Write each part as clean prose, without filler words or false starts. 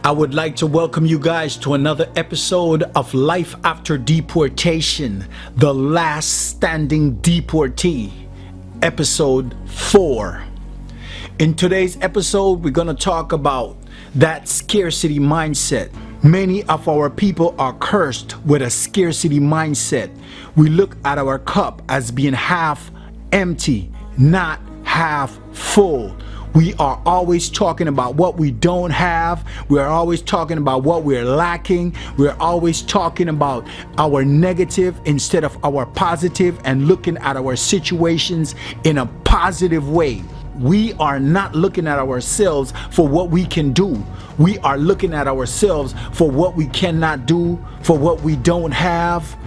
I would like to welcome you guys to another episode of Life After Deportation, the last standing deportee, episode 4. In today's episode, we're going to talk about that scarcity mindset. Many of our people are cursed with a scarcity mindset. We look at our cup as being half empty, not half full. We are always talking about what we don't have. We're always talking about what we're lacking. We're always talking about our negative instead of our positive and looking at our situations in a positive way. We are not looking at ourselves for what we can do. We are looking at ourselves for what we cannot do, for what we don't have.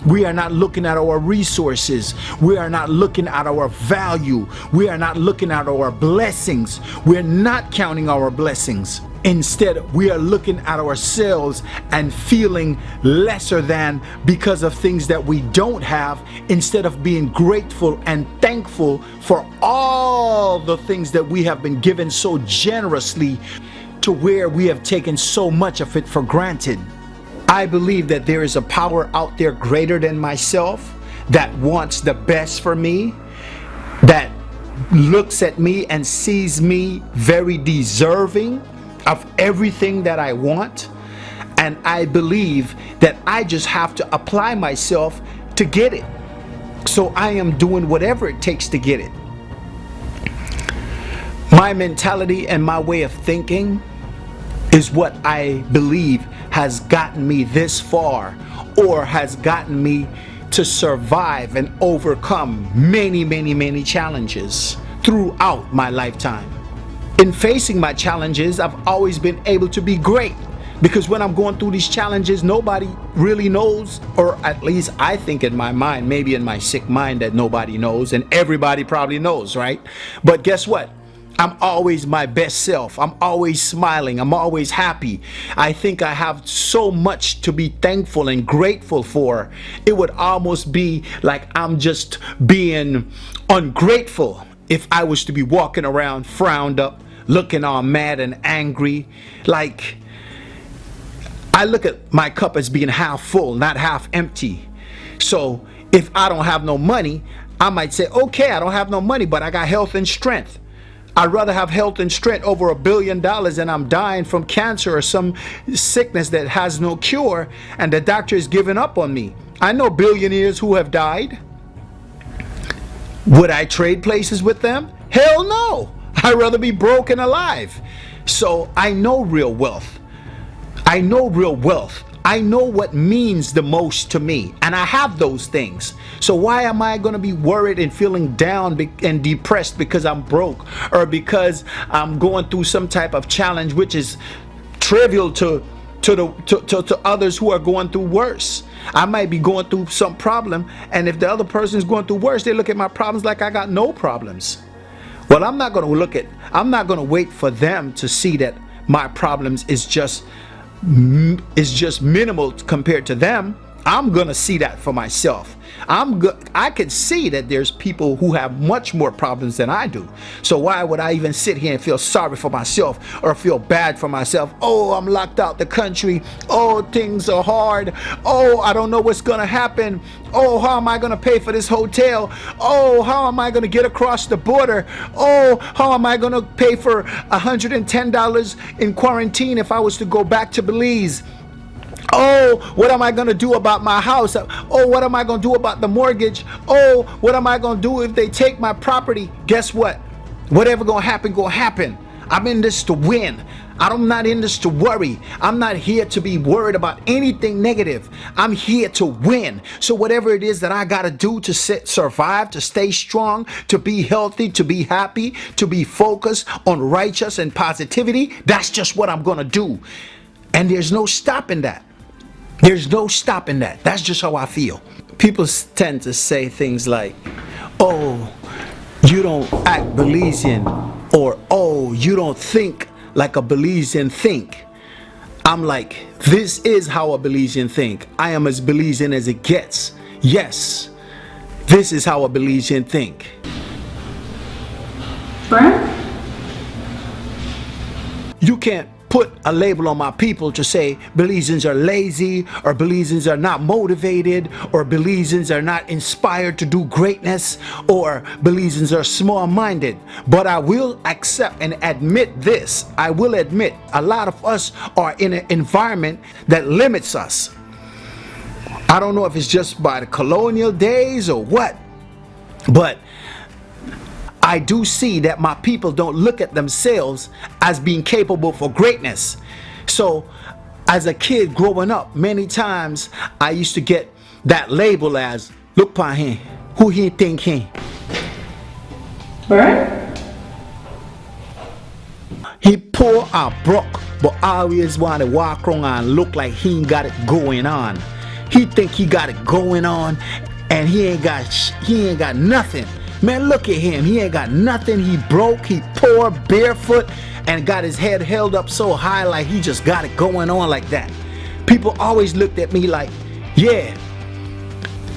We are not looking at our resources. We are not looking at our value. We are not looking at our blessings. We're not counting our blessings. Instead, we are looking at ourselves and feeling lesser than because of things that we don't have, instead of being grateful and thankful for all the things that we have been given so generously, to where we have taken so much of it for granted. I believe that there is a power out there greater than myself that wants the best for me, that looks at me and sees me very deserving of everything that I want. And I believe that I just have to apply myself to get it. So I am doing whatever it takes to get it. My mentality and my way of thinking is what I believe has gotten me this far, or has gotten me to survive and overcome many challenges throughout my lifetime. In facing my challenges, I've always been able to be great, because when I'm going through these challenges, nobody really knows, or at least I think in my mind, maybe in my sick mind, that nobody knows, and everybody probably knows, right? But guess what? I'm always my best self. I'm always smiling. I'm always happy. I think I have so much to be thankful and grateful for. It would almost be like I'm just being ungrateful if I was to be walking around frowned up, looking all mad and angry. Like, I look at my cup as being half full, not half empty. So if I don't have no money, I might say, okay, I don't have no money, but I got health and strength. I'd rather have health and strength over $1 billion and I'm dying from cancer or some sickness that has no cure, and the doctor is giving up on me. I know billionaires who have died. Would I trade places with them? Hell no. I'd rather be broke and alive. So I know real wealth. I know real wealth. I know what means the most to me, and I have those things. So why am I going to be worried and feeling down and depressed because I'm broke, or because I'm going through some type of challenge which is trivial to others who are going through worse? I might be going through some problem, and if the other person is going through worse, they look at my problems like I got no problems. Well, I'm not going to wait for them to see that my problems is just minimal compared to them. I'm gonna see that for myself. I could see that there's people who have much more problems than I do. So why would I even sit here and feel sorry for myself or feel bad for myself? Oh, I'm locked out the country. Oh, things are hard. Oh, I don't know what's gonna happen. Oh, how am I gonna pay for this hotel? Oh, how am I gonna get across the border? Oh, how am I gonna pay for $110 in quarantine if I was to go back to Belize? Oh, what am I going to do about my house? Oh, what am I going to do about the mortgage? Oh, what am I going to do if they take my property? Guess what? Whatever going to happen, going to happen. I'm in this to win. I'm not in this to worry. I'm not here to be worried about anything negative. I'm here to win. So whatever it is that I got to do to survive, to stay strong, to be healthy, to be happy, to be focused on righteous and positivity, that's just what I'm going to do. And there's no stopping that. There's no stopping that. That's just how I feel. People tend to say things like, oh, you don't act Belizean, or oh, you don't think like a Belizean think. I'm like, this is how a Belizean think. I am as Belizean as it gets. Yes, this is how a Belizean think. Berne? You can't put a label on my people to say Belizeans are lazy, or Belizeans are not motivated, or Belizeans are not inspired to do greatness, or Belizeans are small-minded. But I will accept and admit this. I will admit a lot of us are in an environment that limits us. I don't know if it's just by the colonial days or what, but I do see that my people don't look at themselves as being capable for greatness. So as a kid growing up, many times I used to get that label as, look pa him, who he think he? Berne? He poor or broke, but always want to walk around and look like he ain't got it going on. He think he got it going on, and he ain't got nothing. Man, look at him. He ain't got nothing. He broke, he poor, barefoot, and got his head held up so high like he just got it going on like that. People always looked at me like, yeah,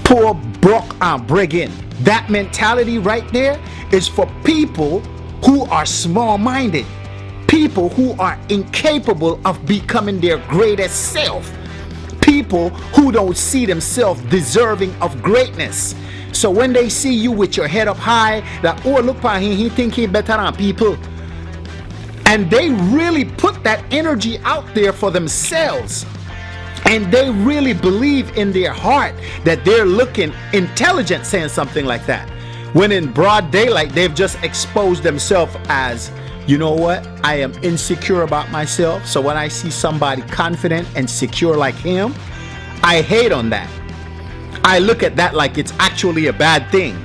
poor, broke, and brigand. That mentality right there is for people who are small-minded, people who are incapable of becoming their greatest self, people who don't see themselves deserving of greatness. So when they see you with your head up high, that, oh, look at him, he think he better than people. And they really put that energy out there for themselves. And they really believe in their heart that they're looking intelligent saying something like that. When in broad daylight, they've just exposed themselves as, you know what, I am insecure about myself. So when I see somebody confident and secure like him, I hate on that. I look at that like it's actually a bad thing.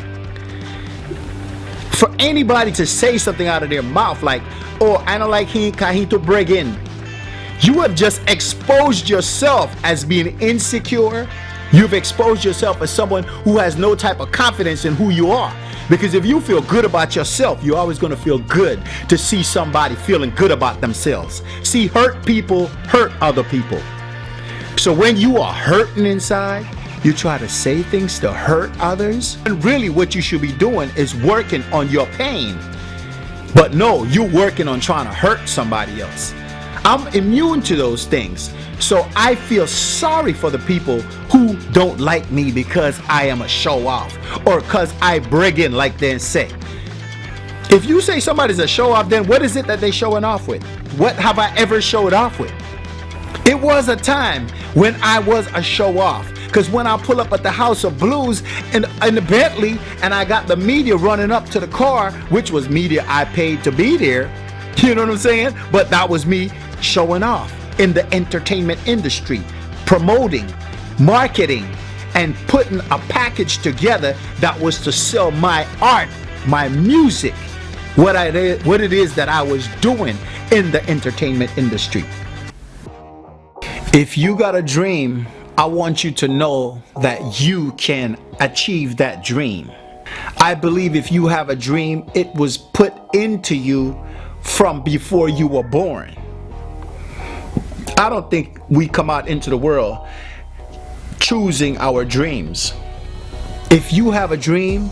For anybody to say something out of their mouth like, oh, I don't like him, to bring in. You have just exposed yourself as being insecure. You've exposed yourself as someone who has no type of confidence in who you are. Because if you feel good about yourself, you're always going to feel good to see somebody feeling good about themselves. See, hurt people hurt other people. So when you are hurting inside, you try to say things to hurt others. And really what you should be doing is working on your pain. But no, you're working on trying to hurt somebody else. I'm immune to those things. So I feel sorry for the people who don't like me because I am a show off or because I bring in like they say. If you say somebody's a show off, then what is it that they showing off with? What have I ever showed off with? It was a time when I was a show off. Because when I pull up at the House of Blues in the Bentley and I got the media running up to the car, which was media I paid to be there, you know what I'm saying? But that was me showing off in the entertainment industry, promoting, marketing, and putting a package together that was to sell my art, my music, what it is that I was doing in the entertainment industry. If you got a dream, I want you to know that you can achieve that dream. I believe if you have a dream, it was put into you from before you were born. I don't think we come out into the world choosing our dreams. If you have a dream,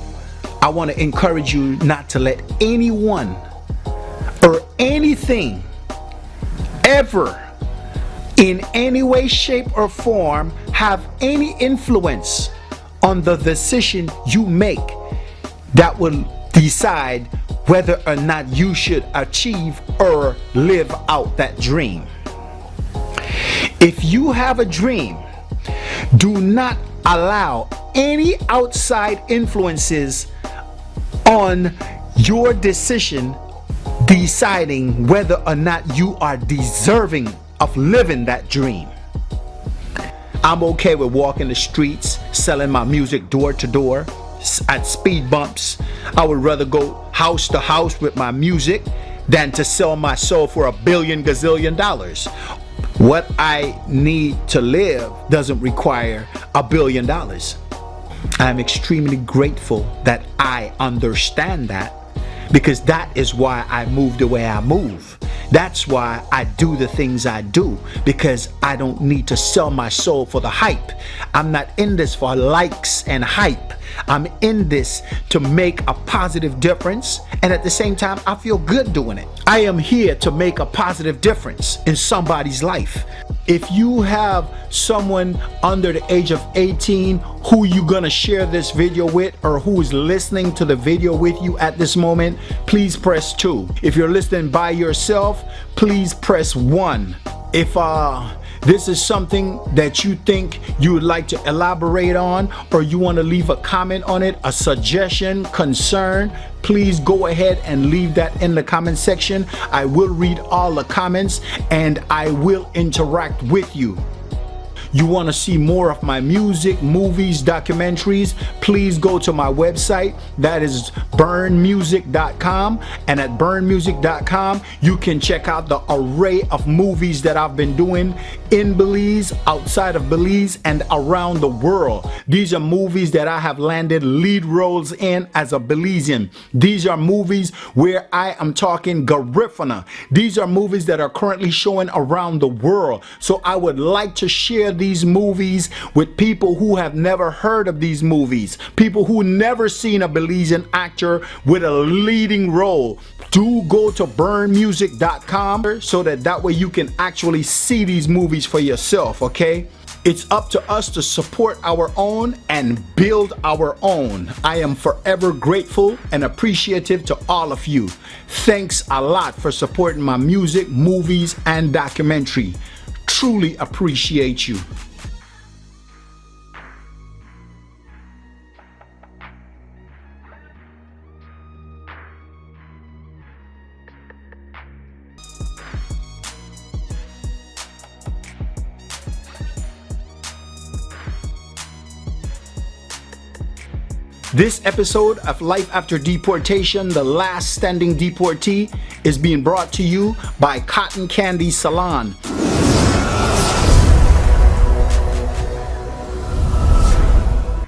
I want to encourage you not to let anyone or anything ever in any way, shape, or form have any influence on the decision you make that will decide whether or not you should achieve or live out that dream. If you have a dream, do not allow any outside influences on your decision deciding whether or not you are deserving of living that dream. I'm okay with walking the streets, selling my music door to door, at speed bumps. I would rather go house to house with my music than to sell my soul for $1 billion gazillion dollars. What I need to live doesn't require $1 billion. I'm extremely grateful that I understand that, because that is why I move the way I move. That's why I do the things I do, because I don't need to sell my soul for the hype. I'm not in this for likes and hype. I'm in this to make a positive difference, and at the same time, I feel good doing it. I am here to make a positive difference in somebody's life. If you have someone under the age of 18 who you're gonna share this video with, or who is listening to the video with you at this moment, please press 2. If you're listening by yourself, please press 1. If this is something that you think you would like to elaborate on, or you want to leave a comment on it, a suggestion, concern, please go ahead and leave that in the comment section. I will read all the comments and I will interact with you. You want to see more of my music, movies, documentaries, please go to my website. That is bernemusic.com, and at bernemusic.com you can check out the array of movies that I've been doing in Belize, outside of Belize, and around the world. These are movies that I have landed lead roles in as a Belizean. These are movies where I am talking Garifuna. These are movies that are currently showing around the world. So I would like to share these movies with people who have never heard of these movies, people who never seen a Belizean actor with a leading role. Do go to bernemusic.com so that way you can actually see these movies for yourself, okay? It's up to us to support our own and build our own. I am forever grateful and appreciative to all of you. Thanks a lot for supporting my music, movies, and documentary. Truly appreciate you. This episode of Life After Deportation, the last standing deportee, is being brought to you by Cotton Candy Salon.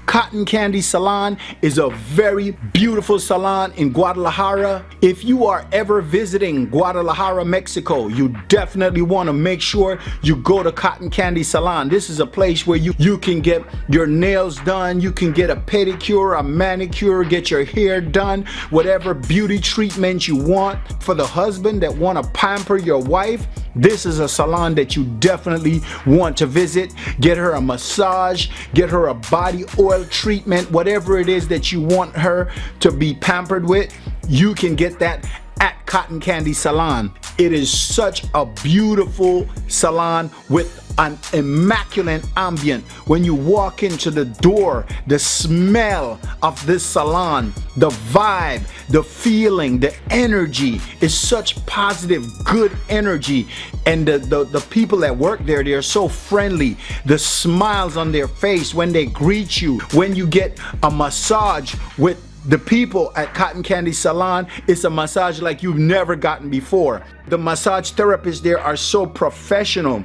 Cotton Candy Salon is a very beautiful salon in Guadalajara. If you are ever visiting Guadalajara, Mexico, you definitely want to make sure you go to Cotton Candy Salon. This is a place where you can get your nails done, you can get a pedicure, a manicure, get your hair done, whatever beauty treatment you want. For the husband that want to pamper your wife, this is a salon that you definitely want to visit. Get her a massage, get her a body oil treatment, whatever it is that you want her to be pampered with, you can get that at Cotton Candy Salon. It is such a beautiful salon with an immaculate ambient. When you walk into the door, the smell of this salon, the vibe, the feeling, the energy is such positive, good energy. And the people that work there, they are so friendly. The smiles on their face when they greet you. When you get a massage with the people at Cotton Candy Salon, it's a massage like you've never gotten before. The massage therapists there are so professional.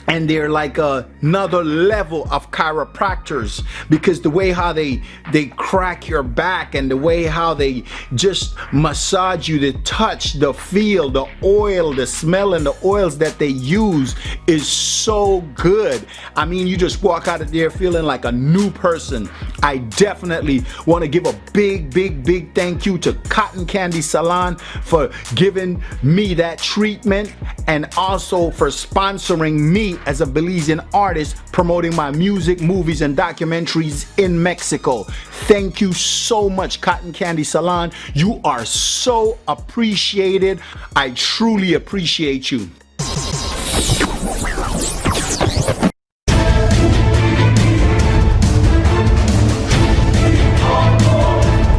And they're like another level of chiropractors, because the way how they crack your back, and the way how they just massage you, the touch, the feel, the oil, the smell, and the oils that they use is so good. I mean, you just walk out of there feeling like a new person. I definitely want to give a big thank you to Cotton Candy Salon for giving me that treatment, and also for sponsoring me as a Belizean artist promoting my music, movies, and documentaries in Mexico. Thank you so much, Cotton Candy Salon. You are so appreciated. I truly appreciate you.